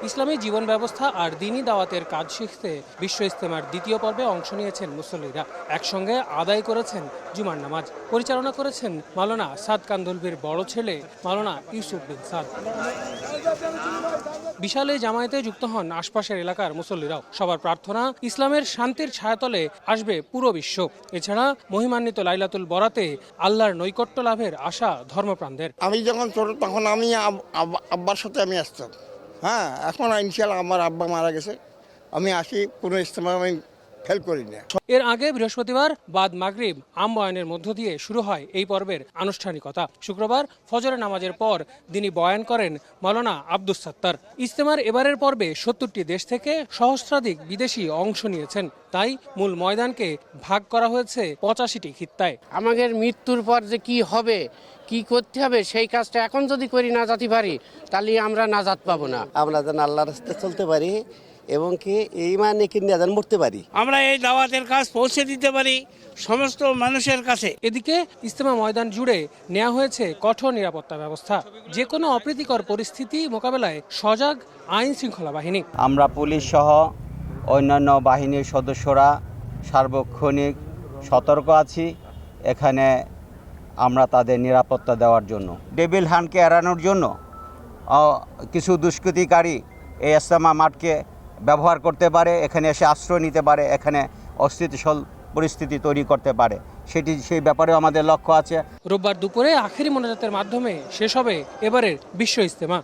ইসলামী জীবন ব্যবস্থা আর দ্বীনি দাওয়াতের কাজ শিখতে বিশ্ব ইজতেমার দ্বিতীয় পর্বে অংশ নিয়েছেন মুসল্লিরা। একসঙ্গে আদায় করেছেন জুমার নামাজ। পরিচালনা করেছেন মাওলানা সাদ কান্দলভির বড় ছেলে মাওলানা ইউসুফ বিন সাদ। বিশাল এই জামায়াতে যুক্ত হন আশপাশের এলাকার মুসল্লিরাও। সবার প্রার্থনা, ইসলামের শান্তির ছায়াতলে আসবে পুরো বিশ্ব। এছাড়া মহিমান্বিত লাইলাতুল বরাতে আল্লাহর নৈকট্য লাভের আশা ধর্মপ্রাণদের। আমি যখন ছোট তখন আমি আব্বার সাথে আমি আসতাম। হ্যাঁ, এখন ইনশাআল্লাহ আমার আব্বা মারা গেছে, আমি আসি কোনো ইজতেমা আমি ফেল করি না। এর আগে বৃহস্পতিবার বাদ মাগরিব আম বয়ানের মধ্য দিয়ে শুরু হয় এই পর্বের আনুষ্ঠানিকতা। শুক্রবার ফজরের নামাজের পর তিনি বয়ান করেন মাওলানা আব্দুস সাত্তার। ইজতেমার এবারের পর্বে ৭০টি দেশ থেকে সহস্রাধিক বিদেশি অংশ নিয়েছেন। তাই মূল ময়দানকে ভাগ করা হয়েছে ৮৫টি খিত্তায়। আমাদের মৃত্যুর পর যে কি হবে, কি করতে হবে, সেই কাজটা এখন যদি করি না যেতে পারি, তাহলে আমরা নাজাত পাবো না। আমরা যেন আল্লাহর রাস্তায় চলতে পারি এবং কি এই মানে কি নিয়ে যেন মরতে পারি। আমরা এই দাওয়াতের কাজ পৌঁছে দিতে পারি সমস্ত মানুষের কাছে। এদিকে ইজতেমা ময়দান জুড়ে নেওয়া হয়েছে কঠোর নিরাপত্তা ব্যবস্থা। যে কোনো অপ্রীতিকর পরিস্থিতি মোকাবেলায় সজাগ আইন শৃঙ্খলা বাহিনী। আমরা পুলিশ সহ অন্যান্য বাহিনীর সদস্যরা সার্বক্ষণিক সতর্ক আছি এখানে আমরা তাদের নিরাপত্তা দেওয়ার জন্য। ডেভিল হান্টকে এড়ানোর জন্য কিছু দুষ্কৃতিকারী এই ইজতেমা মাঠকে ব্যবহার করতে পারে, এখানে এসে আশ্রয় নিতে পারে, এখানে অস্থিতিশীল পরিস্থিতি তৈরি করতে পারে, সেই ব্যাপারেও আমাদের লক্ষ্য আছে। রোববার দুপুরে আখেরি মোনাজাতের মাধ্যমে শেষ হবে এবারের বিশ্ব ইজতেমা।